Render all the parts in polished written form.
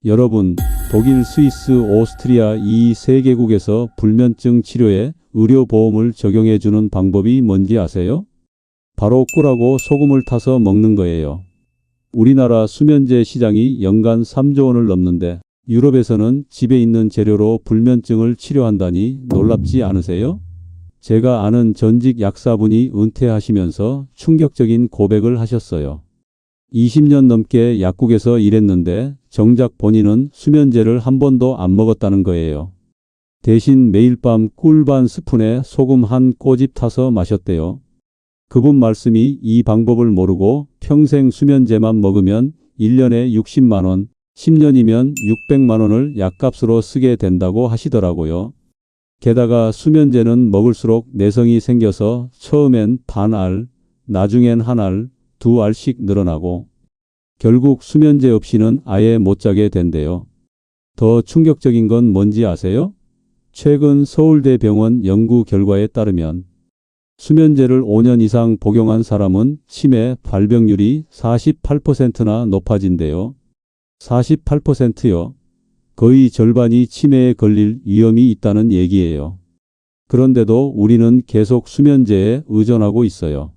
여러분, 독일, 스위스, 오스트리아 이 세 개국에서 불면증 치료에 의료보험을 적용해주는 방법이 뭔지 아세요? 바로 꿀하고 소금을 타서 먹는 거예요. 우리나라 수면제 시장이 연간 3조 원을 넘는데 유럽에서는 집에 있는 재료로 불면증을 치료한다니 놀랍지 않으세요? 제가 아는 전직 약사분이 은퇴하시면서 충격적인 고백을 하셨어요. 20년 넘게 약국에서 일했는데 정작 본인은 수면제를 한 번도 안 먹었다는 거예요. 대신 매일 밤 꿀 반 스푼에 소금 한 꼬집 타서 마셨대요. 그분 말씀이 이 방법을 모르고 평생 수면제만 먹으면 1년에 60만 원, 10년이면 600만 원을 약값으로 쓰게 된다고 하시더라고요. 게다가 수면제는 먹을수록 내성이 생겨서 처음엔 반알, 나중엔 한 알, 두 알씩 늘어나고 결국 수면제 없이는 아예 못 자게 된대요. 더 충격적인 건 뭔지 아세요? 최근 서울대병원 연구 결과에 따르면 수면제를 5년 이상 복용한 사람은 치매 발병률이 48%나 높아진대요. 48%요? 거의 절반이 치매에 걸릴 위험이 있다는 얘기예요. 그런데도 우리는 계속 수면제에 의존하고 있어요.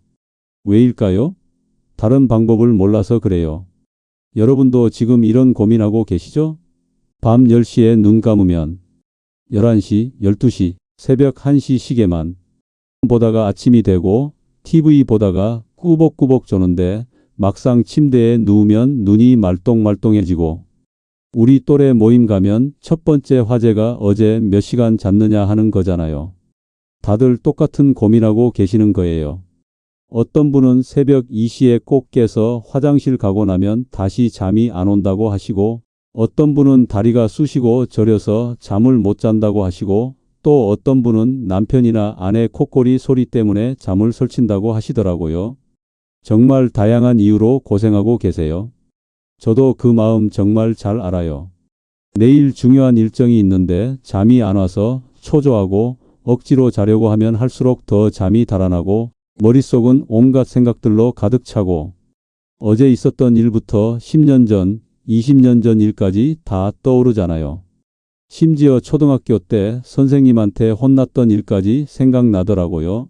왜일까요? 다른 방법을 몰라서 그래요. 여러분도 지금 이런 고민하고 계시죠? 밤 10시에 눈 감으면 11시, 12시, 새벽 1시 시계만 보다가 아침이 되고 TV 보다가 꾸벅꾸벅 조는데 막상 침대에 누우면 눈이 말똥말똥해지고 우리 또래 모임 가면 첫 번째 화제가 어제 몇 시간 잤느냐 하는 거잖아요. 다들 똑같은 고민하고 계시는 거예요. 어떤 분은 새벽 2시에 꼭 깨서 화장실 가고 나면 다시 잠이 안 온다고 하시고 어떤 분은 다리가 쑤시고 저려서 잠을 못 잔다고 하시고 또 어떤 분은 남편이나 아내 콧소리 소리 때문에 잠을 설친다고 하시더라고요. 정말 다양한 이유로 고생하고 계세요. 저도 그 마음 정말 잘 알아요. 내일 중요한 일정이 있는데 잠이 안 와서 초조하고 억지로 자려고 하면 할수록 더 잠이 달아나고 머릿속은 온갖 생각들로 가득 차고 어제 있었던 일부터 10년 전, 20년 전 일까지 다 떠오르잖아요. 심지어 초등학교 때 선생님한테 혼났던 일까지 생각나더라고요.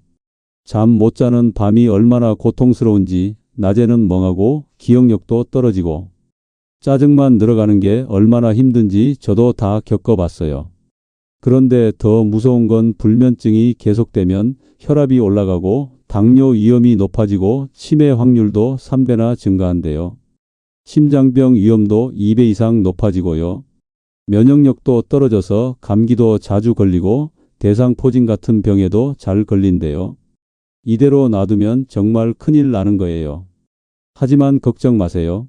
잠 못 자는 밤이 얼마나 고통스러운지 낮에는 멍하고 기억력도 떨어지고 짜증만 늘어가는 게 얼마나 힘든지 저도 다 겪어봤어요. 그런데 더 무서운 건 불면증이 계속되면 혈압이 올라가고 당뇨 위험이 높아지고 치매 확률도 3배나 증가한대요. 심장병 위험도 2배 이상 높아지고요. 면역력도 떨어져서 감기도 자주 걸리고 대상포진 같은 병에도 잘 걸린대요. 이대로 놔두면 정말 큰일 나는 거예요. 하지만 걱정 마세요.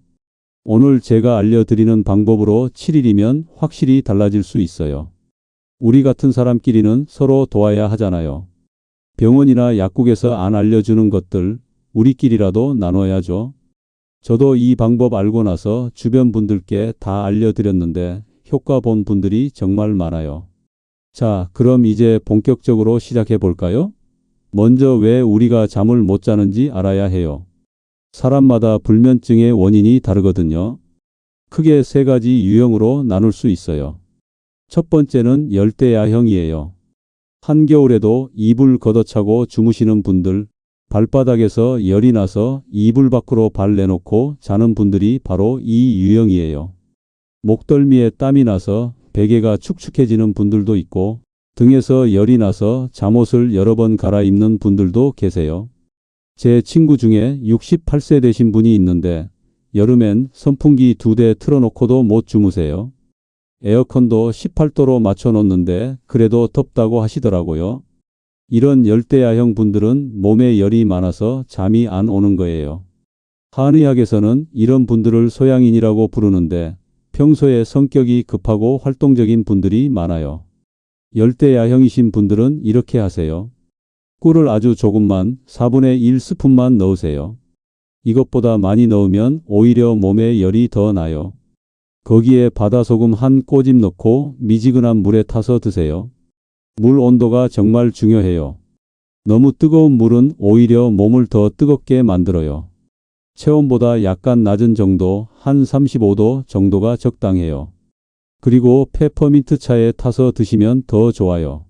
오늘 제가 알려드리는 방법으로 7일이면 확실히 달라질 수 있어요. 우리 같은 사람끼리는 서로 도와야 하잖아요. 병원이나 약국에서 안 알려주는 것들 우리끼리라도 나눠야죠. 저도 이 방법 알고 나서 주변 분들께 다 알려드렸는데 효과 본 분들이 정말 많아요. 자, 그럼 이제 본격적으로 시작해 볼까요? 먼저 왜 우리가 잠을 못 자는지 알아야 해요. 사람마다 불면증의 원인이 다르거든요. 크게 세 가지 유형으로 나눌 수 있어요. 첫 번째는 열대야형이에요. 한겨울에도 이불 걷어차고 주무시는 분들, 발바닥에서 열이 나서 이불 밖으로 발 내놓고 자는 분들이 바로 이 유형이에요. 목덜미에 땀이 나서 베개가 축축해지는 분들도 있고 등에서 열이 나서 잠옷을 여러 번 갈아입는 분들도 계세요. 제 친구 중에 68세 되신 분이 있는데 여름엔 선풍기 2대 틀어놓고도 못 주무세요. 에어컨도 18도로 맞춰놓는데 그래도 덥다고 하시더라고요. 이런 열대야형 분들은 몸에 열이 많아서 잠이 안 오는 거예요. 한의학에서는 이런 분들을 소양인이라고 부르는데 평소에 성격이 급하고 활동적인 분들이 많아요. 열대야형이신 분들은 이렇게 하세요. 꿀을 아주 조금만 4분의 1 스푼만 넣으세요. 이것보다 많이 넣으면 오히려 몸에 열이 더 나요. 거기에 바다소금 한 꼬집 넣고 미지근한 물에 타서 드세요. 물 온도가 정말 중요해요. 너무 뜨거운 물은 오히려 몸을 더 뜨겁게 만들어요. 체온보다 약간 낮은 정도, 한 35도 정도가 적당해요. 그리고 페퍼민트 차에 타서 드시면 더 좋아요.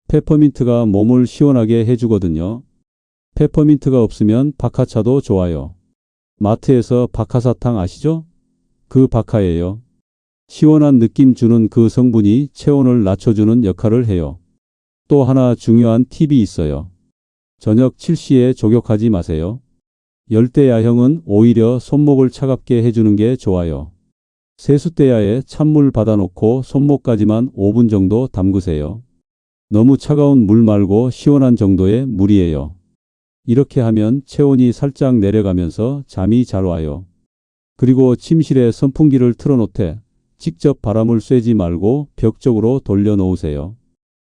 페퍼민트가 몸을 시원하게 해주거든요. 페퍼민트가 없으면 박하차도 좋아요. 마트에서 박하사탕 아시죠? 그 박하예요. 시원한 느낌 주는 그 성분이 체온을 낮춰주는 역할을 해요. 또 하나 중요한 팁이 있어요. 저녁 7시에 족욕하지 마세요. 열대야형은 오히려 손목을 차갑게 해주는 게 좋아요. 세숫대야에 찬물 받아놓고 손목까지만 5분 정도 담그세요. 너무 차가운 물 말고 시원한 정도의 물이에요. 이렇게 하면 체온이 살짝 내려가면서 잠이 잘 와요. 그리고 침실에 선풍기를 틀어놓되 직접 바람을 쐬지 말고 벽 쪽으로 돌려놓으세요.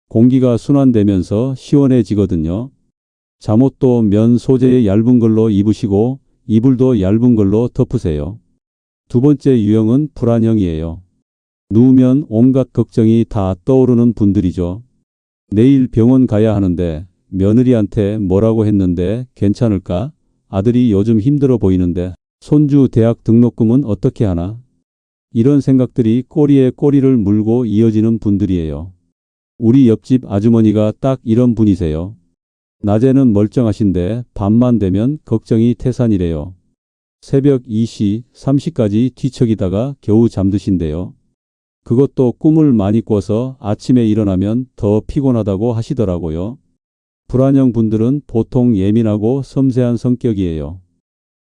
공기가 순환되면서 시원해지거든요. 잠옷도 면 소재의 얇은 걸로 입으시고 이불도 얇은 걸로 덮으세요. 두 번째 유형은 불안형이에요. 누우면 온갖 걱정이 다 떠오르는 분들이죠. 내일 병원 가야 하는데 며느리한테 뭐라고 했는데 괜찮을까? 아들이 요즘 힘들어 보이는데 손주 대학 등록금은 어떻게 하나? 이런 생각들이 꼬리에 꼬리를 물고 이어지는 분들이에요. 우리 옆집 아주머니가 딱 이런 분이세요. 낮에는 멀쩡하신데 밤만 되면 걱정이 태산이래요. 새벽 2시, 3시까지 뒤척이다가 겨우 잠드신대요. 그것도 꿈을 많이 꿔서 아침에 일어나면 더 피곤하다고 하시더라고요. 불안형 분들은 보통 예민하고 섬세한 성격이에요.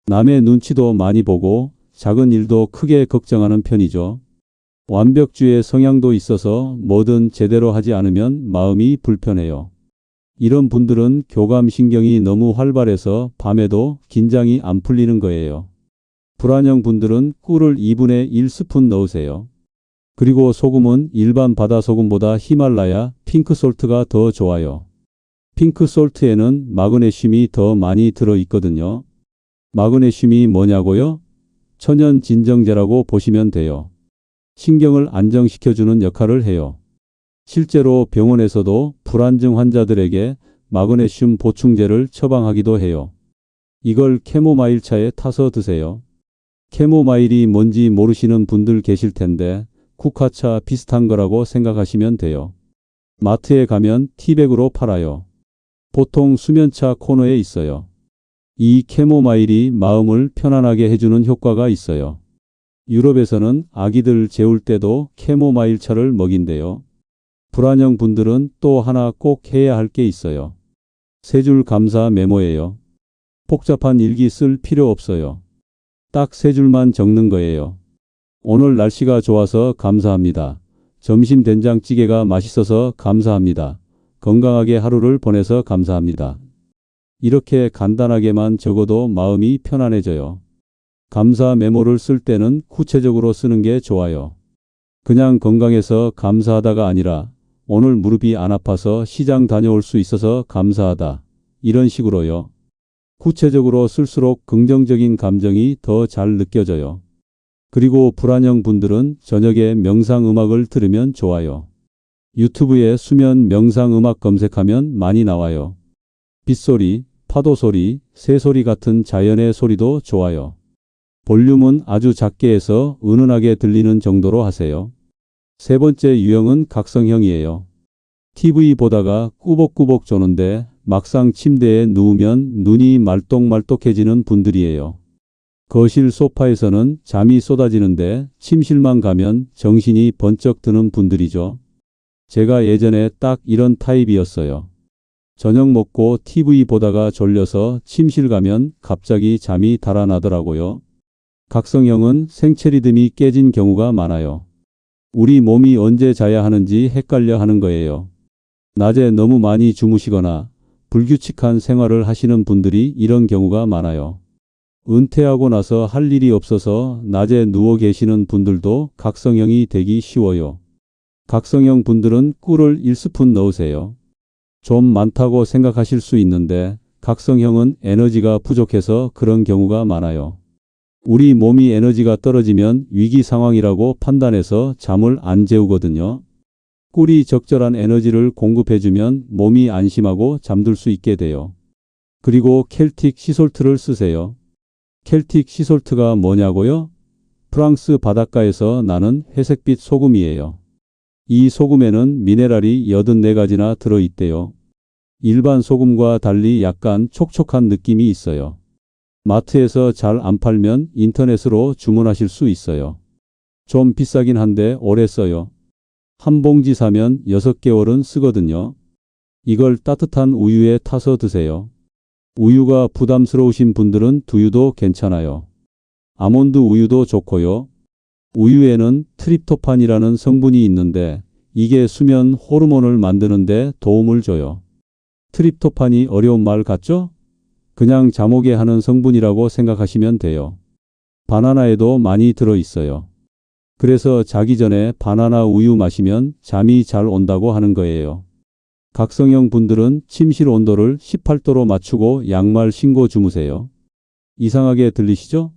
남의 눈치도 많이 보고 작은 일도 크게 걱정하는 편이죠. 완벽주의 성향도 있어서 뭐든 제대로 하지 않으면 마음이 불편해요. 이런 분들은 교감신경이 너무 활발해서 밤에도 긴장이 안 풀리는 거예요. 불안형 분들은 꿀을 2분의 1스푼 넣으세요. 그리고 소금은 일반 바다소금보다 히말라야 핑크솔트가 더 좋아요. 핑크솔트에는 마그네슘이 더 많이 들어있거든요. 마그네슘이 뭐냐고요? 천연 진정제라고 보시면 돼요. 신경을 안정시켜주는 역할을 해요. 실제로 병원에서도 불안증 환자들에게 마그네슘 보충제를 처방하기도 해요. 이걸 캐모마일 차에 타서 드세요. 캐모마일이 뭔지 모르시는 분들 계실 텐데 국화차 비슷한 거라고 생각하시면 돼요. 마트에 가면 티백으로 팔아요. 보통 수면차 코너에 있어요. 이 캐모마일이 마음을 편안하게 해주는 효과가 있어요. 유럽에서는 아기들 재울 때도 캐모마일 차를 먹인대요. 불안형 분들은 또 하나 꼭 해야 할 게 있어요. 세 줄 감사 메모예요. 복잡한 일기 쓸 필요 없어요. 딱 세 줄만 적는 거예요. 오늘 날씨가 좋아서 감사합니다. 점심 된장찌개가 맛있어서 감사합니다. 건강하게 하루를 보내서 감사합니다. 이렇게 간단하게만 적어도 마음이 편안해져요. 감사 메모를 쓸 때는 구체적으로 쓰는 게 좋아요. 그냥 건강해서 감사하다가 아니라 오늘 무릎이 안 아파서 시장 다녀올 수 있어서 감사하다. 이런 식으로요. 구체적으로 쓸수록 긍정적인 감정이 더 잘 느껴져요. 그리고 불안형 분들은 저녁에 명상 음악을 들으면 좋아요. 유튜브에 수면 명상 음악 검색하면 많이 나와요. 빗소리, 파도소리, 새소리 같은 자연의 소리도 좋아요. 볼륨은 아주 작게 해서 은은하게 들리는 정도로 하세요. 세 번째 유형은 각성형이에요. TV 보다가 꾸벅꾸벅 조는데 막상 침대에 누우면 눈이 말똥말똥해지는 분들이에요. 거실 소파에서는 잠이 쏟아지는데 침실만 가면 정신이 번쩍 드는 분들이죠. 제가 예전에 딱 이런 타입이었어요. 저녁 먹고 TV 보다가 졸려서 침실 가면 갑자기 잠이 달아나더라고요. 각성형은 생체 리듬이 깨진 경우가 많아요. 우리 몸이 언제 자야 하는지 헷갈려 하는 거예요. 낮에 너무 많이 주무시거나 불규칙한 생활을 하시는 분들이 이런 경우가 많아요. 은퇴하고 나서 할 일이 없어서 낮에 누워 계시는 분들도 각성형이 되기 쉬워요. 각성형 분들은 꿀을 1스푼 넣으세요. 좀 많다고 생각하실 수 있는데 각성형은 에너지가 부족해서 그런 경우가 많아요. 우리 몸이 에너지가 떨어지면 위기 상황이라고 판단해서 잠을 안 재우거든요. 꿀이 적절한 에너지를 공급해주면 몸이 안심하고 잠들 수 있게 돼요. 그리고 켈틱 시솔트를 쓰세요. 켈틱 시솔트가 뭐냐고요? 프랑스 바닷가에서 나는 회색빛 소금이에요. 이 소금에는 미네랄이 84가지나 들어있대요. 일반 소금과 달리 약간 촉촉한 느낌이 있어요. 마트에서 잘 안 팔면 인터넷으로 주문하실 수 있어요. 좀 비싸긴 한데 오래 써요. 한 봉지 사면 6개월은 쓰거든요. 이걸 따뜻한 우유에 타서 드세요. 우유가 부담스러우신 분들은 두유도 괜찮아요. 아몬드 우유도 좋고요. 우유에는 트립토판이라는 성분이 있는데 이게 수면 호르몬을 만드는데 도움을 줘요. 트립토판이 어려운 말 같죠? 그냥 잠 오게 하는 성분이라고 생각하시면 돼요. 바나나에도 많이 들어있어요. 그래서 자기 전에 바나나 우유 마시면 잠이 잘 온다고 하는 거예요. 각성형 분들은 침실 온도를 18도로 맞추고 양말 신고 주무세요. 이상하게 들리시죠?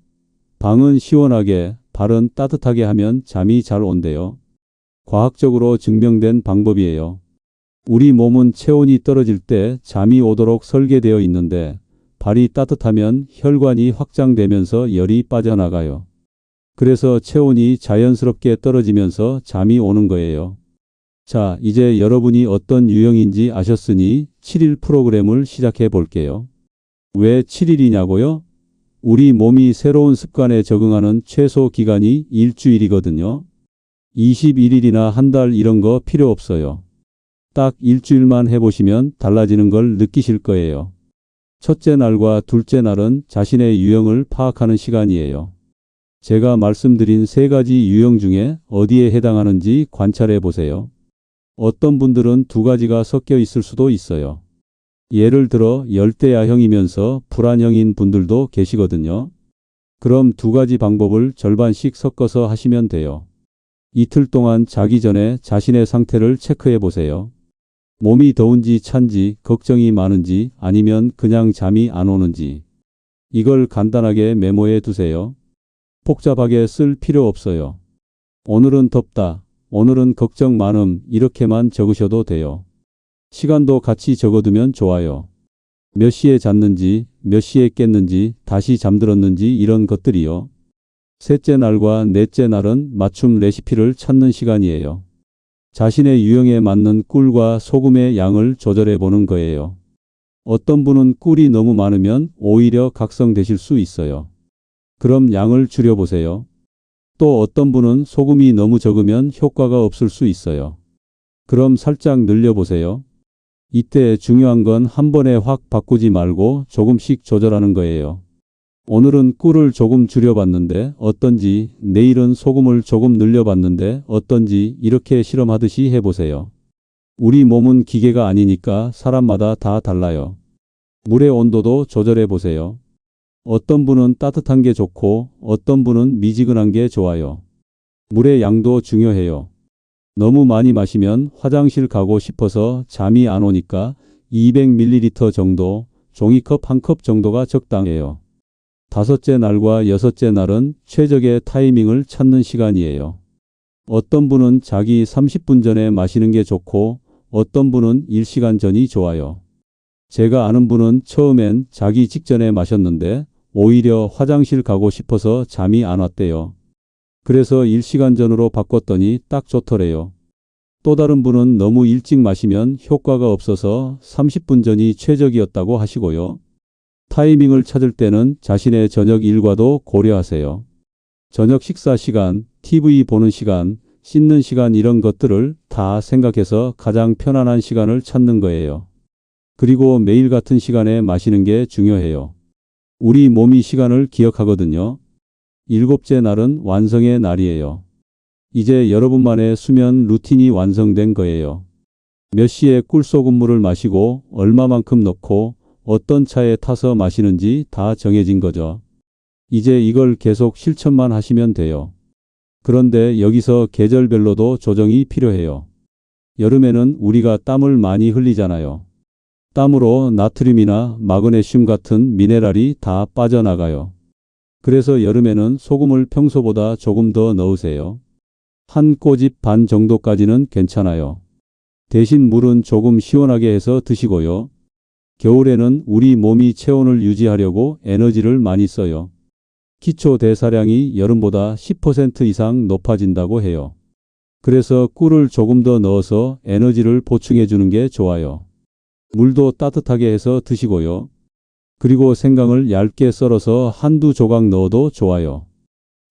방은 시원하게, 발은 따뜻하게 하면 잠이 잘 온대요. 과학적으로 증명된 방법이에요. 우리 몸은 체온이 떨어질 때 잠이 오도록 설계되어 있는데 발이 따뜻하면 혈관이 확장되면서 열이 빠져나가요. 그래서 체온이 자연스럽게 떨어지면서 잠이 오는 거예요. 자, 이제 여러분이 어떤 유형인지 아셨으니 7일 프로그램을 시작해 볼게요. 왜 7일이냐고요? 우리 몸이 새로운 습관에 적응하는 최소 기간이 일주일이거든요. 21일이나 한 달 이런 거 필요 없어요. 딱 일주일만 해보시면 달라지는 걸 느끼실 거예요. 첫째 날과 둘째 날은 자신의 유형을 파악하는 시간이에요. 제가 말씀드린 3가지 유형 중에 어디에 해당하는지 관찰해 보세요. 어떤 분들은 2가지가 섞여 있을 수도 있어요. 예를 들어 열대야형이면서 불안형인 분들도 계시거든요. 그럼 2가지 방법을 절반씩 섞어서 하시면 돼요. 이틀 동안 자기 전에 자신의 상태를 체크해 보세요. 몸이 더운지 찬지, 걱정이 많은지 아니면 그냥 잠이 안 오는지. 이걸 간단하게 메모해 두세요. 복잡하게 쓸 필요 없어요. 오늘은 덥다, 오늘은 걱정 많음 이렇게만 적으셔도 돼요. 시간도 같이 적어두면 좋아요. 몇 시에 잤는지, 몇 시에 깼는지, 다시 잠들었는지 이런 것들이요. 셋째 날과 넷째 날은 맞춤 레시피를 찾는 시간이에요. 자신의 유형에 맞는 꿀과 소금의 양을 조절해 보는 거예요. 어떤 분은 꿀이 너무 많으면 오히려 각성되실 수 있어요. 그럼 양을 줄여보세요. 또 어떤 분은 소금이 너무 적으면 효과가 없을 수 있어요. 그럼 살짝 늘려보세요. 이때 중요한 건 한 번에 확 바꾸지 말고 조금씩 조절하는 거예요. 오늘은 꿀을 조금 줄여봤는데 어떤지, 내일은 소금을 조금 늘려봤는데 어떤지 이렇게 실험하듯이 해보세요. 우리 몸은 기계가 아니니까 사람마다 다 달라요. 물의 온도도 조절해 보세요. 어떤 분은 따뜻한 게 좋고 어떤 분은 미지근한 게 좋아요. 물의 양도 중요해요. 너무 많이 마시면 화장실 가고 싶어서 잠이 안 오니까 200ml 정도, 종이컵 1컵 정도가 적당해요. 5째 날과 6째 날은 최적의 타이밍을 찾는 시간이에요. 어떤 분은 자기 30분 전에 마시는 게 좋고 어떤 분은 1시간 전이 좋아요. 제가 아는 분은 처음엔 자기 직전에 마셨는데 오히려 화장실 가고 싶어서 잠이 안 왔대요. 그래서 1시간 전으로 바꿨더니 딱 좋더래요. 또 다른 분은 너무 일찍 마시면 효과가 없어서 30분 전이 최적이었다고 하시고요. 타이밍을 찾을 때는 자신의 저녁 일과도 고려하세요. 저녁 식사 시간, TV 보는 시간, 씻는 시간 이런 것들을 다 생각해서 가장 편안한 시간을 찾는 거예요. 그리고 매일 같은 시간에 마시는 게 중요해요. 우리 몸이 시간을 기억하거든요. 7째 날은 완성의 날이에요. 이제 여러분만의 수면 루틴이 완성된 거예요. 몇 시에 꿀소금물을 마시고 얼마만큼 넣고 어떤 차에 타서 마시는지 다 정해진 거죠. 이제 이걸 계속 실천만 하시면 돼요. 그런데 여기서 계절별로도 조정이 필요해요. 여름에는 우리가 땀을 많이 흘리잖아요. 땀으로 나트륨이나 마그네슘 같은 미네랄이 다 빠져나가요. 그래서 여름에는 소금을 평소보다 조금 더 넣으세요. 한 꼬집 반 정도까지는 괜찮아요. 대신 물은 조금 시원하게 해서 드시고요. 겨울에는 우리 몸이 체온을 유지하려고 에너지를 많이 써요. 기초 대사량이 여름보다 10% 이상 높아진다고 해요. 그래서 꿀을 조금 더 넣어서 에너지를 보충해 주는 게 좋아요. 물도 따뜻하게 해서 드시고요. 그리고 생강을 얇게 썰어서 한두 조각 넣어도 좋아요.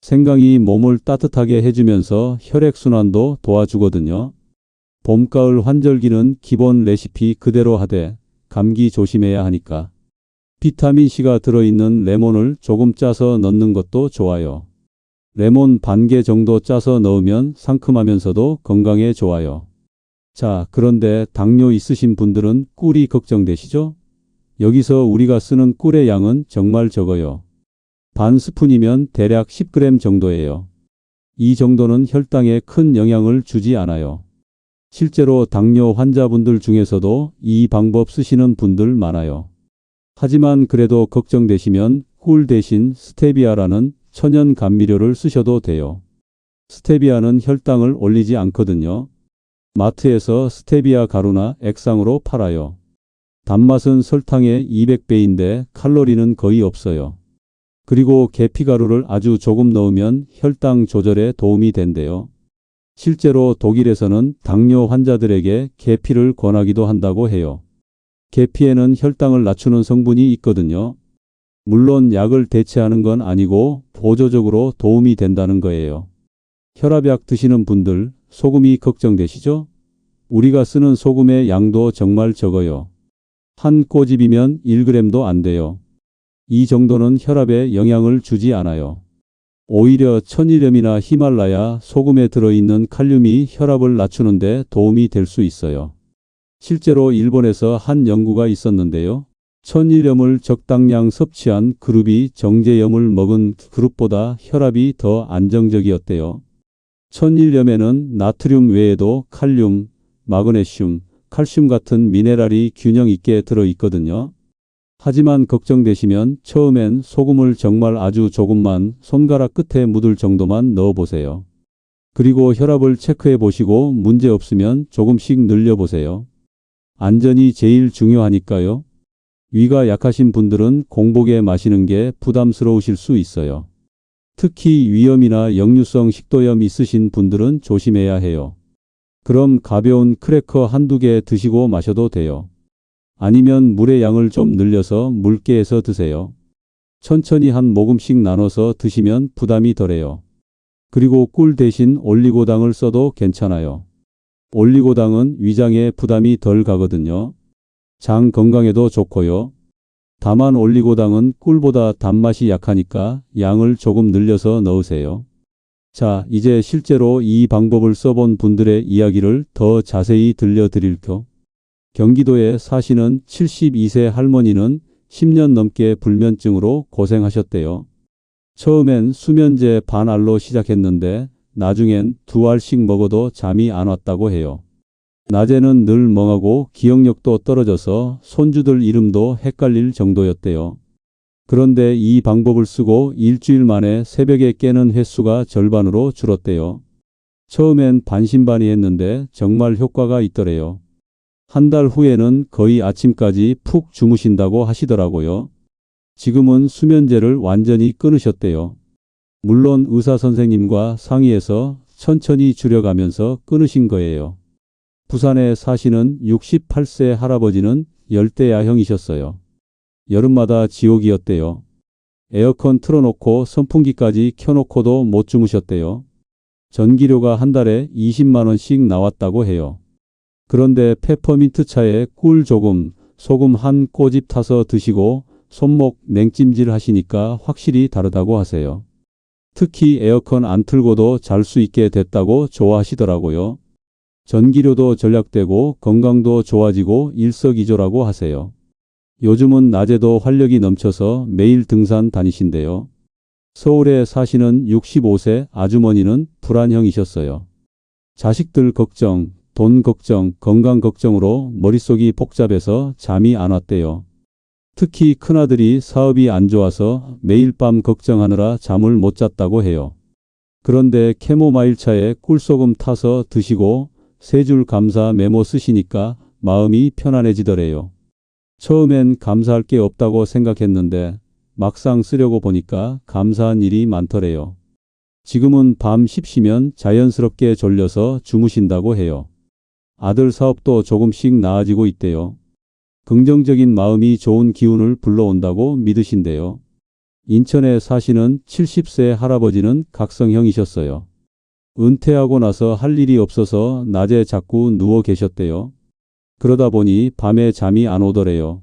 생강이 몸을 따뜻하게 해주면서 혈액순환도 도와주거든요. 봄, 가을 환절기는 기본 레시피 그대로 하되 감기 조심해야 하니까. 비타민C가 들어있는 레몬을 조금 짜서 넣는 것도 좋아요. 레몬 반 개 정도 짜서 넣으면 상큼하면서도 건강에 좋아요. 자, 그런데 당뇨 있으신 분들은 꿀이 걱정되시죠? 여기서 우리가 쓰는 꿀의 양은 정말 적어요. 반 스푼이면 대략 10g 정도예요. 이 정도는 혈당에 큰 영향을 주지 않아요. 실제로 당뇨 환자분들 중에서도 이 방법 쓰시는 분들 많아요. 하지만 그래도 걱정되시면 꿀 대신 스테비아라는 천연 감미료를 쓰셔도 돼요. 스테비아는 혈당을 올리지 않거든요. 마트에서 스테비아 가루나 액상으로 팔아요. 단맛은 설탕의 200배인데 칼로리는 거의 없어요. 그리고 계피가루를 아주 조금 넣으면 혈당 조절에 도움이 된대요. 실제로 독일에서는 당뇨 환자들에게 계피를 권하기도 한다고 해요. 계피에는 혈당을 낮추는 성분이 있거든요. 물론 약을 대체하는 건 아니고 보조적으로 도움이 된다는 거예요. 혈압약 드시는 분들 소금이 걱정되시죠? 우리가 쓰는 소금의 양도 정말 적어요. 한 꼬집이면 1g도 안 돼요. 이 정도는 혈압에 영향을 주지 않아요. 오히려 천일염이나 히말라야 소금에 들어있는 칼륨이 혈압을 낮추는 데 도움이 될 수 있어요. 실제로 일본에서 한 연구가 있었는데요. 천일염을 적당량 섭취한 그룹이 정제염을 먹은 그룹보다 혈압이 더 안정적이었대요. 천일염에는 나트륨 외에도 칼륨, 마그네슘, 칼슘 같은 미네랄이 균형 있게 들어있거든요. 하지만 걱정되시면 처음엔 소금을 정말 아주 조금만 손가락 끝에 묻을 정도만 넣어보세요. 그리고 혈압을 체크해 보시고 문제 없으면 조금씩 늘려보세요. 안전이 제일 중요하니까요. 위가 약하신 분들은 공복에 마시는 게 부담스러우실 수 있어요. 특히 위염이나 역류성 식도염 있으신 분들은 조심해야 해요. 그럼 가벼운 크래커 한두 개 드시고 마셔도 돼요. 아니면 물의 양을 좀 늘려서 묽게 해서 드세요. 천천히 한 모금씩 나눠서 드시면 부담이 덜해요. 그리고 꿀 대신 올리고당을 써도 괜찮아요. 올리고당은 위장에 부담이 덜 가거든요. 장 건강에도 좋고요. 다만 올리고당은 꿀보다 단맛이 약하니까 양을 조금 늘려서 넣으세요. 자, 이제 실제로 이 방법을 써본 분들의 이야기를 더 자세히 들려드릴게요. 경기도에 사시는 72세 할머니는 10년 넘게 불면증으로 고생하셨대요. 처음엔 수면제 반알로 시작했는데 나중엔 2알씩 먹어도 잠이 안 왔다고 해요. 낮에는 늘 멍하고 기억력도 떨어져서 손주들 이름도 헷갈릴 정도였대요. 그런데 이 방법을 쓰고 일주일 만에 새벽에 깨는 횟수가 절반으로 줄었대요. 처음엔 반신반의했는데 정말 효과가 있더래요. 한 달 후에는 거의 아침까지 푹 주무신다고 하시더라고요. 지금은 수면제를 완전히 끊으셨대요. 물론 의사 선생님과 상의해서 천천히 줄여가면서 끊으신 거예요. 부산에 사시는 68세 할아버지는 열대야형이셨어요. 여름마다 지옥이었대요. 에어컨 틀어놓고 선풍기까지 켜놓고도 못 주무셨대요. 전기료가 한 달에 20만 원씩 나왔다고 해요. 그런데 페퍼민트 차에 꿀 조금, 소금 한 꼬집 타서 드시고 손목 냉찜질 하시니까 확실히 다르다고 하세요. 특히 에어컨 안 틀고도 잘 수 있게 됐다고 좋아하시더라고요. 전기료도 절약되고 건강도 좋아지고 일석이조라고 하세요. 요즘은 낮에도 활력이 넘쳐서 매일 등산 다니신대요. 서울에 사시는 65세 아주머니는 불안형이셨어요. 자식들 걱정, 돈 걱정, 건강 걱정으로 머릿속이 복잡해서 잠이 안 왔대요. 특히 큰아들이 사업이 안 좋아서 매일 밤 걱정하느라 잠을 못 잤다고 해요. 그런데 캐모마일 차에 꿀소금 타서 드시고 3줄 감사 메모 쓰시니까 마음이 편안해지더래요. 처음엔 감사할 게 없다고 생각했는데 막상 쓰려고 보니까 감사한 일이 많더래요. 지금은 밤 쉽시면 자연스럽게 졸려서 주무신다고 해요. 아들 사업도 조금씩 나아지고 있대요. 긍정적인 마음이 좋은 기운을 불러온다고 믿으신대요. 인천에 사시는 70세 할아버지는 각성형이셨어요. 은퇴하고 나서 할 일이 없어서 낮에 자꾸 누워 계셨대요. 그러다 보니 밤에 잠이 안 오더래요.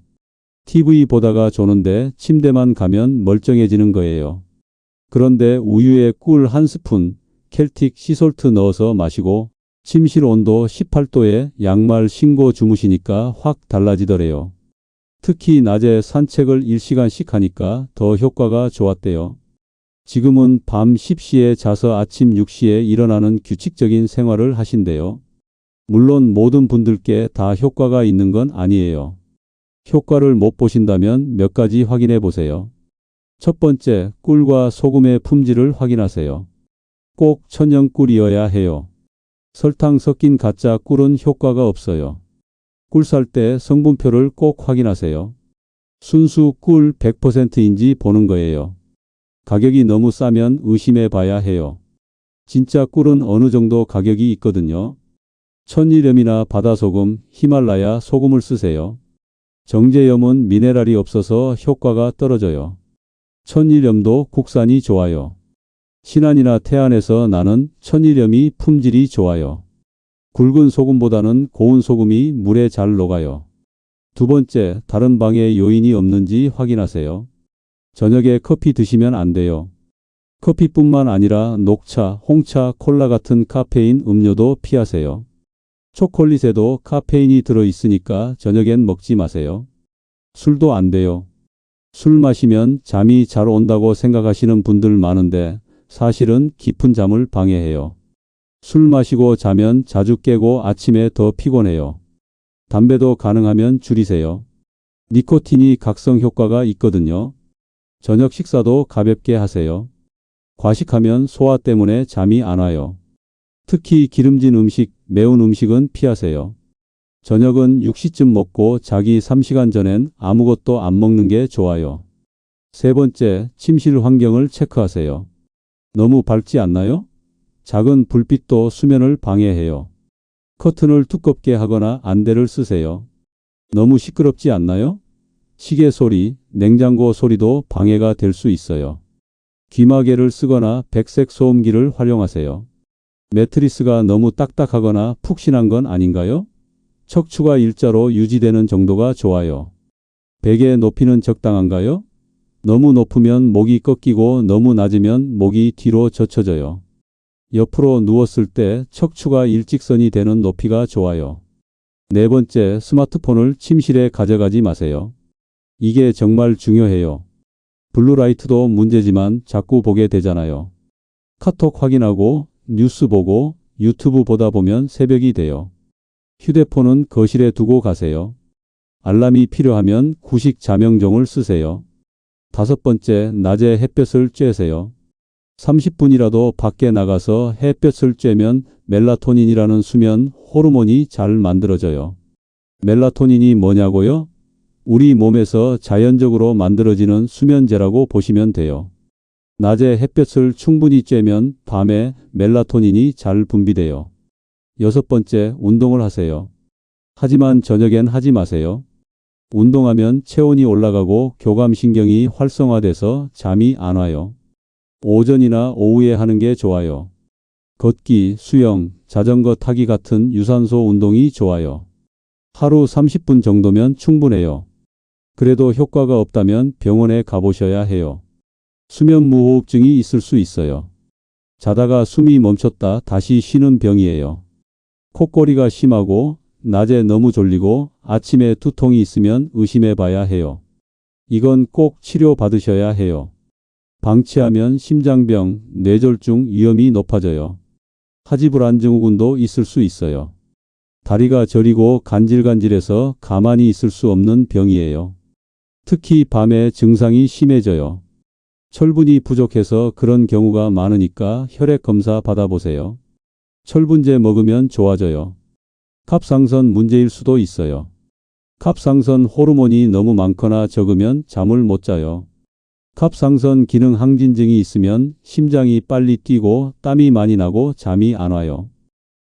TV 보다가 조는데 침대만 가면 멀쩡해지는 거예요. 그런데 우유에 꿀 한 스푼, 켈틱 시솔트 넣어서 마시고 침실 온도 18도에 양말 신고 주무시니까 확 달라지더래요. 특히 낮에 산책을 1시간씩 하니까 더 효과가 좋았대요. 지금은 밤 10시에 자서 아침 6시에 일어나는 규칙적인 생활을 하신대요. 물론 모든 분들께 다 효과가 있는 건 아니에요. 효과를 못 보신다면 몇 가지 확인해 보세요. 첫 번째, 꿀과 소금의 품질을 확인하세요. 꼭 천연 꿀이어야 해요. 설탕 섞인 가짜 꿀은 효과가 없어요. 꿀 살 때 성분표를 꼭 확인하세요. 순수 꿀 100%인지 보는 거예요. 가격이 너무 싸면 의심해 봐야 해요. 진짜 꿀은 어느 정도 가격이 있거든요. 천일염이나 바다소금, 히말라야 소금을 쓰세요. 정제염은 미네랄이 없어서 효과가 떨어져요. 천일염도 국산이 좋아요. 신안이나 태안에서 나는 천일염이 품질이 좋아요. 굵은 소금보다는 고운 소금이 물에 잘 녹아요. 두 번째, 다른 방해 요인이 없는지 확인하세요. 저녁에 커피 드시면 안 돼요. 커피뿐만 아니라 녹차, 홍차, 콜라 같은 카페인 음료도 피하세요. 초콜릿에도 카페인이 들어있으니까 저녁엔 먹지 마세요. 술도 안 돼요. 술 마시면 잠이 잘 온다고 생각하시는 분들 많은데 사실은 깊은 잠을 방해해요. 술 마시고 자면 자주 깨고 아침에 더 피곤해요. 담배도 가능하면 줄이세요. 니코틴이 각성 효과가 있거든요. 저녁 식사도 가볍게 하세요. 과식하면 소화 때문에 잠이 안 와요. 특히 기름진 음식, 매운 음식은 피하세요. 저녁은 6시쯤 먹고 자기 3시간 전엔 아무것도 안 먹는 게 좋아요. 세 번째, 침실 환경을 체크하세요. 너무 밝지 않나요? 작은 불빛도 수면을 방해해요. 커튼을 두껍게 하거나 안대를 쓰세요. 너무 시끄럽지 않나요? 시계 소리, 냉장고 소리도 방해가 될 수 있어요. 귀마개를 쓰거나 백색 소음기를 활용하세요. 매트리스가 너무 딱딱하거나 푹신한 건 아닌가요? 척추가 일자로 유지되는 정도가 좋아요. 베개 높이는 적당한가요? 너무 높으면 목이 꺾이고 너무 낮으면 목이 뒤로 젖혀져요. 옆으로 누웠을 때 척추가 일직선이 되는 높이가 좋아요. 네 번째, 스마트폰을 침실에 가져가지 마세요. 이게 정말 중요해요. 블루라이트도 문제지만 자꾸 보게 되잖아요. 카톡 확인하고 뉴스 보고 유튜브 보다 보면 새벽이 돼요. 휴대폰은 거실에 두고 가세요. 알람이 필요하면 구식 자명종을 쓰세요. 다섯 번째, 낮에 햇볕을 쬐세요. 30분이라도 밖에 나가서 햇볕을 쬐면 멜라토닌이라는 수면 호르몬이 잘 만들어져요. 멜라토닌이 뭐냐고요? 우리 몸에서 자연적으로 만들어지는 수면제라고 보시면 돼요. 낮에 햇볕을 충분히 쬐면 밤에 멜라토닌이 잘 분비돼요. 여섯 번째, 운동을 하세요. 하지만 저녁엔 하지 마세요. 운동하면 체온이 올라가고 교감신경이 활성화돼서 잠이 안 와요. 오전이나 오후에 하는 게 좋아요. 걷기, 수영, 자전거 타기 같은 유산소 운동이 좋아요. 하루 30분 정도면 충분해요. 그래도 효과가 없다면 병원에 가보셔야 해요. 수면무호흡증이 있을 수 있어요. 자다가 숨이 멈췄다 다시 쉬는 병이에요. 콧거리가 심하고 낮에 너무 졸리고 아침에 두통이 있으면 의심해 봐야 해요. 이건 꼭 치료받으셔야 해요. 방치하면 심장병, 뇌졸중 위험이 높아져요. 하지불안 증후군도 있을 수 있어요. 다리가 저리고 간질간질해서 가만히 있을 수 없는 병이에요. 특히 밤에 증상이 심해져요. 철분이 부족해서 그런 경우가 많으니까 혈액 검사 받아보세요. 철분제 먹으면 좋아져요. 갑상선 문제일 수도 있어요. 갑상선 호르몬이 너무 많거나 적으면 잠을 못 자요. 갑상선 기능 항진증이 있으면 심장이 빨리 뛰고 땀이 많이 나고 잠이 안 와요.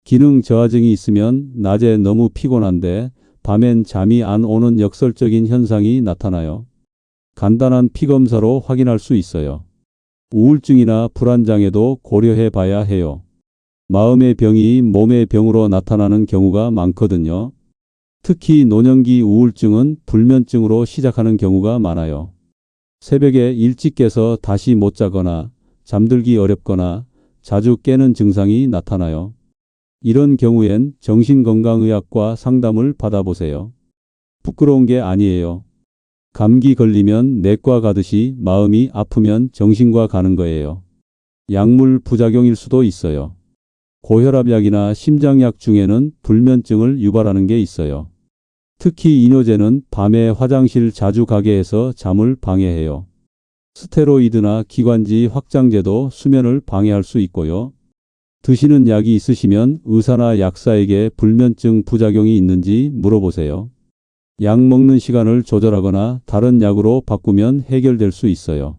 기능 저하증이 있으면 낮에 너무 피곤한데 밤엔 잠이 안 오는 역설적인 현상이 나타나요. 간단한 피검사로 확인할 수 있어요. 우울증이나 불안장애도 고려해 봐야 해요. 마음의 병이 몸의 병으로 나타나는 경우가 많거든요. 특히 노년기 우울증은 불면증으로 시작하는 경우가 많아요. 새벽에 일찍 깨서 다시 못 자거나 잠들기 어렵거나 자주 깨는 증상이 나타나요. 이런 경우엔 정신건강의학과 상담을 받아보세요. 부끄러운 게 아니에요. 감기 걸리면 내과 가듯이 마음이 아프면 정신과 가는 거예요. 약물 부작용일 수도 있어요. 고혈압약이나 심장약 중에는 불면증을 유발하는 게 있어요. 특히 이뇨제는 밤에 화장실 자주 가게 해서 잠을 방해해요. 스테로이드나 기관지 확장제도 수면을 방해할 수 있고요. 드시는 약이 있으시면 의사나 약사에게 불면증 부작용이 있는지 물어보세요. 약 먹는 시간을 조절하거나 다른 약으로 바꾸면 해결될 수 있어요.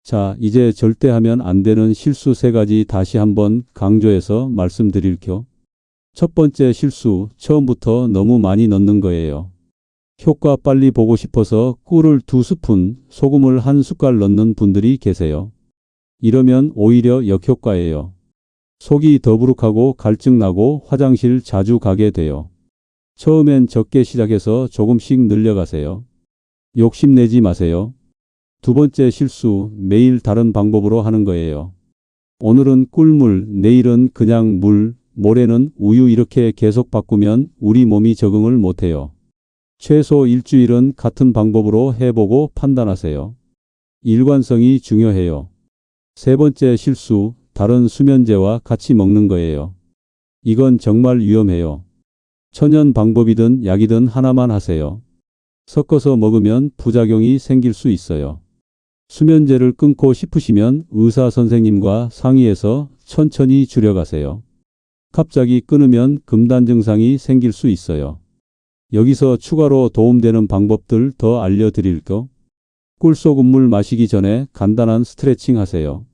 자, 이제 절대 하면 안 되는 실수 3가지 다시 한번 강조해서 말씀드릴게요. 첫 번째 실수, 처음부터 너무 많이 넣는 거예요. 효과 빨리 보고 싶어서 꿀을 2스푼, 소금을 1숟갈 넣는 분들이 계세요. 이러면 오히려 역효과예요. 속이 더부룩하고 갈증나고 화장실 자주 가게 돼요. 처음엔 적게 시작해서 조금씩 늘려가세요. 욕심내지 마세요. 두 번째 실수, 매일 다른 방법으로 하는 거예요. 오늘은 꿀물, 내일은 그냥 물, 모레는 우유 이렇게 계속 바꾸면 우리 몸이 적응을 못해요. 최소 일주일은 같은 방법으로 해보고 판단하세요. 일관성이 중요해요. 세 번째 실수, 다른 수면제와 같이 먹는 거예요. 이건 정말 위험해요. 천연 방법이든 약이든 하나만 하세요. 섞어서 먹으면 부작용이 생길 수 있어요. 수면제를 끊고 싶으시면 의사 선생님과 상의해서 천천히 줄여가세요. 갑자기 끊으면 금단 증상이 생길 수 있어요. 여기서 추가로 도움되는 방법들 더 알려드릴게요. 꿀소금물 마시기 전에 간단한 스트레칭 하세요.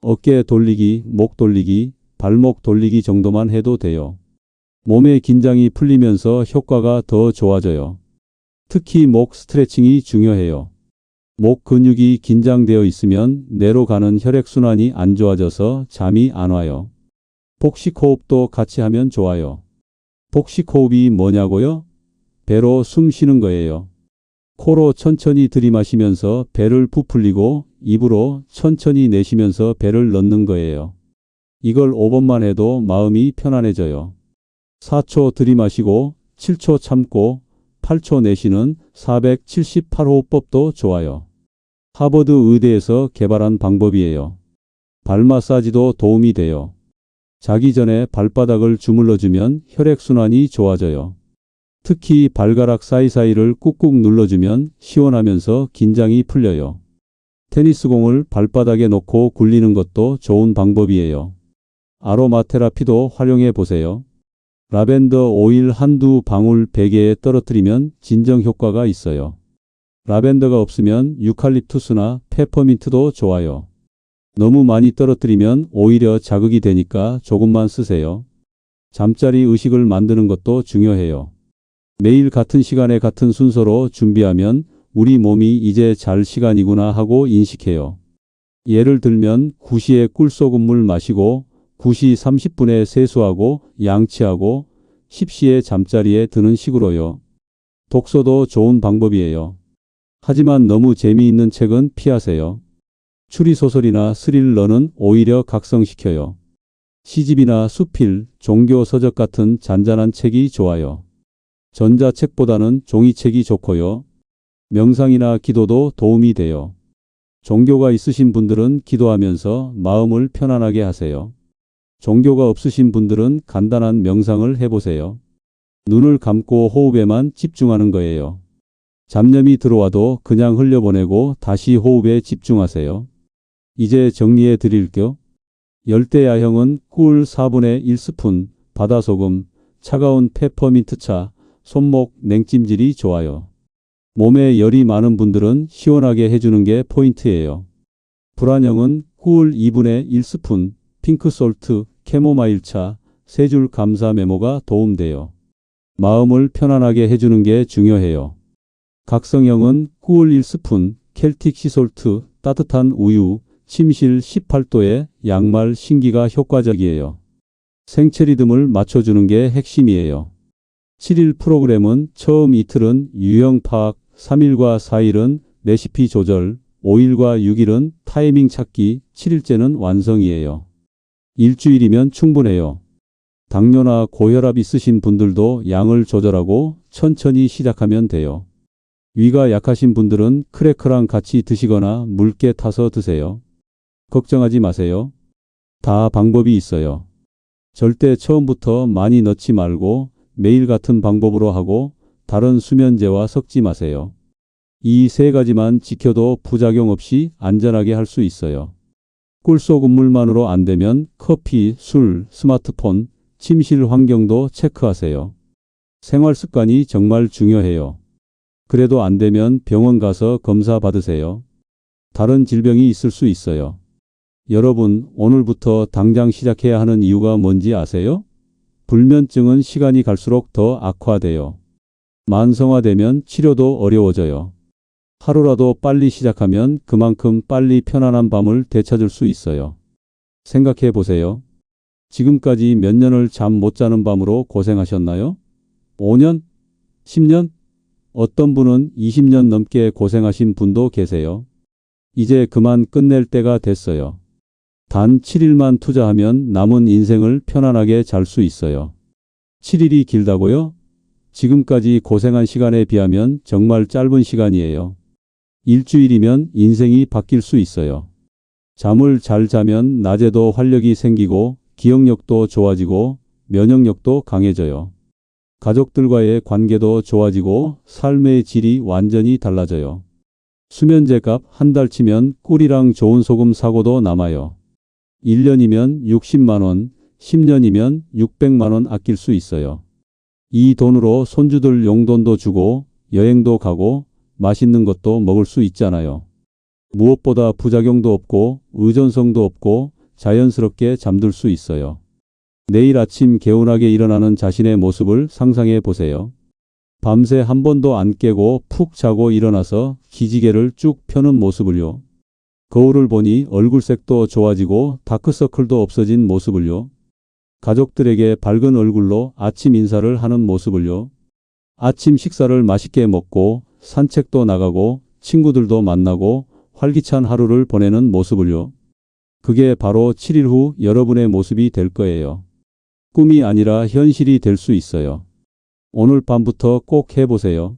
어깨 돌리기, 목 돌리기, 발목 돌리기 정도만 해도 돼요. 몸의 긴장이 풀리면서 효과가 더 좋아져요. 특히 목 스트레칭이 중요해요. 목 근육이 긴장되어 있으면 뇌로 가는 혈액순환이 안 좋아져서 잠이 안 와요. 복식호흡도 같이 하면 좋아요. 복식호흡이 뭐냐고요? 배로 숨 쉬는 거예요. 코로 천천히 들이마시면서 배를 부풀리고 입으로 천천히 내쉬면서 배를 넣는 거예요. 이걸 5번만 해도 마음이 편안해져요. 4초 들이마시고 7초 참고 8초 내쉬는 478호흡법도 좋아요. 하버드 의대에서 개발한 방법이에요. 발 마사지도 도움이 돼요. 자기 전에 발바닥을 주물러주면 혈액순환이 좋아져요. 특히 발가락 사이사이를 꾹꾹 눌러주면 시원하면서 긴장이 풀려요. 테니스공을 발바닥에 놓고 굴리는 것도 좋은 방법이에요. 아로마 테라피도 활용해 보세요. 라벤더 오일 한두 방울 베개에 떨어뜨리면 진정 효과가 있어요. 라벤더가 없으면 유칼립투스나 페퍼민트도 좋아요. 너무 많이 떨어뜨리면 오히려 자극이 되니까 조금만 쓰세요. 잠자리 의식을 만드는 것도 중요해요. 매일 같은 시간에 같은 순서로 준비하면 우리 몸이 이제 잘 시간이구나 하고 인식해요. 예를 들면 9시에 꿀소금물 마시고 9시 30분에 세수하고 양치하고 10시에 잠자리에 드는 식으로요. 독서도 좋은 방법이에요. 하지만 너무 재미있는 책은 피하세요. 추리소설이나 스릴러는 오히려 각성시켜요. 시집이나 수필, 종교 서적 같은 잔잔한 책이 좋아요. 전자책보다는 종이책이 좋고요. 명상이나 기도도 도움이 돼요. 종교가 있으신 분들은 기도하면서 마음을 편안하게 하세요. 종교가 없으신 분들은 간단한 명상을 해보세요. 눈을 감고 호흡에만 집중하는 거예요. 잡념이 들어와도 그냥 흘려보내고 다시 호흡에 집중하세요. 이제 정리해 드릴게요. 열대야형은 꿀 4분의 1스푼, 바다소금, 차가운 페퍼민트차, 손목 냉찜질이 좋아요. 몸에 열이 많은 분들은 시원하게 해주는 게 포인트예요. 불안형은 꿀 2분의 1스푼, 핑크솔트, 캐모마일차, 3줄 감사 메모가 도움돼요. 마음을 편안하게 해주는 게 중요해요. 각성형은 꿀 1스푼, 켈틱 시솔트, 따뜻한 우유, 침실 18도의 양말 신기가 효과적이에요. 생체 리듬을 맞춰주는 게 핵심이에요. 7일 프로그램은 처음 이틀은 유형 파악, 3일과 4일은 레시피 조절, 5일과 6일은 타이밍 찾기, 7일째는 완성이에요. 일주일이면 충분해요. 당뇨나 고혈압 있으신 분들도 양을 조절하고 천천히 시작하면 돼요. 위가 약하신 분들은 크래커랑 같이 드시거나 묽게 타서 드세요. 걱정하지 마세요. 다 방법이 있어요. 절대 처음부터 많이 넣지 말고 매일 같은 방법으로 하고 다른 수면제와 섞지 마세요. 이 세 가지만 지켜도 부작용 없이 안전하게 할 수 있어요. 꿀소금물만으로 안 되면 커피, 술, 스마트폰, 침실 환경도 체크하세요. 생활 습관이 정말 중요해요. 그래도 안 되면 병원 가서 검사 받으세요. 다른 질병이 있을 수 있어요. 여러분, 오늘부터 당장 시작해야 하는 이유가 뭔지 아세요? 불면증은 시간이 갈수록 더 악화돼요. 만성화되면 치료도 어려워져요. 하루라도 빨리 시작하면 그만큼 빨리 편안한 밤을 되찾을 수 있어요. 생각해 보세요. 지금까지 몇 년을 잠 못 자는 밤으로 고생하셨나요? 5년? 10년? 어떤 분은 20년 넘게 고생하신 분도 계세요. 이제 그만 끝낼 때가 됐어요. 단 7일만 투자하면 남은 인생을 편안하게 잘 수 있어요. 7일이 길다고요? 지금까지 고생한 시간에 비하면 정말 짧은 시간이에요. 일주일이면 인생이 바뀔 수 있어요. 잠을 잘 자면 낮에도 활력이 생기고 기억력도 좋아지고 면역력도 강해져요. 가족들과의 관계도 좋아지고 삶의 질이 완전히 달라져요. 수면제 값 한 달 치면 꿀이랑 좋은 소금 사고도 남아요. 1년이면 60만 원, 10년이면 600만 원 아낄 수 있어요. 이 돈으로 손주들 용돈도 주고 여행도 가고 맛있는 것도 먹을 수 있잖아요. 무엇보다 부작용도 없고 의존성도 없고 자연스럽게 잠들 수 있어요. 내일 아침 개운하게 일어나는 자신의 모습을 상상해 보세요. 밤새 한 번도 안 깨고 푹 자고 일어나서 기지개를 쭉 펴는 모습을요. 거울을 보니 얼굴색도 좋아지고 다크서클도 없어진 모습을요. 가족들에게 밝은 얼굴로 아침 인사를 하는 모습을요. 아침 식사를 맛있게 먹고 산책도 나가고 친구들도 만나고 활기찬 하루를 보내는 모습을요. 그게 바로 7일 후 여러분의 모습이 될 거예요. 꿈이 아니라 현실이 될 수 있어요. 오늘 밤부터 꼭 해보세요.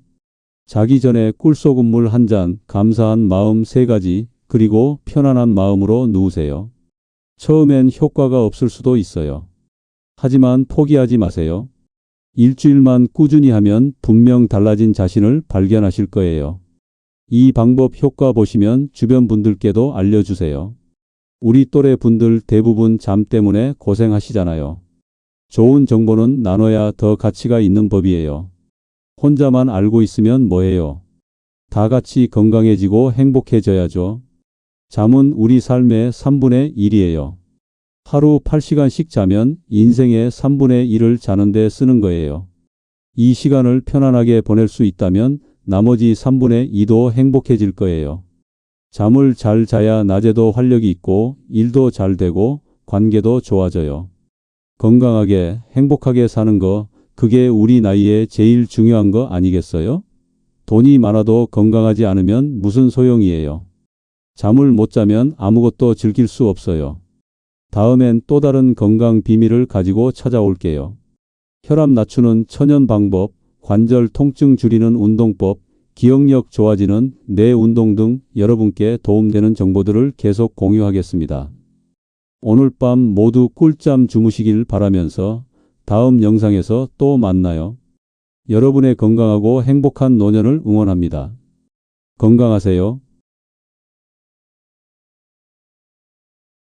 자기 전에 꿀소금물 한 잔, 감사한 마음 3가지, 그리고 편안한 마음으로 누우세요. 처음엔 효과가 없을 수도 있어요. 하지만 포기하지 마세요. 일주일만 꾸준히 하면 분명 달라진 자신을 발견하실 거예요. 이 방법 효과 보시면 주변 분들께도 알려주세요. 우리 또래 분들 대부분 잠 때문에 고생하시잖아요. 좋은 정보는 나눠야 더 가치가 있는 법이에요. 혼자만 알고 있으면 뭐해요? 다 같이 건강해지고 행복해져야죠. 잠은 우리 삶의 3분의 1이에요. 하루 8시간씩 자면 인생의 3분의 1을 자는데 쓰는 거예요. 이 시간을 편안하게 보낼 수 있다면 나머지 3분의 2도 행복해질 거예요. 잠을 잘 자야 낮에도 활력이 있고 일도 잘 되고 관계도 좋아져요. 건강하게 행복하게 사는 거, 그게 우리 나이에 제일 중요한 거 아니겠어요? 돈이 많아도 건강하지 않으면 무슨 소용이에요. 잠을 못 자면 아무것도 즐길 수 없어요. 다음엔 또 다른 건강 비밀을 가지고 찾아올게요. 혈압 낮추는 천연 방법, 관절 통증 줄이는 운동법, 기억력 좋아지는 뇌 운동 등 여러분께 도움되는 정보들을 계속 공유하겠습니다. 오늘 밤 모두 꿀잠 주무시길 바라면서 다음 영상에서 또 만나요. 여러분의 건강하고 행복한 노년을 응원합니다. 건강하세요.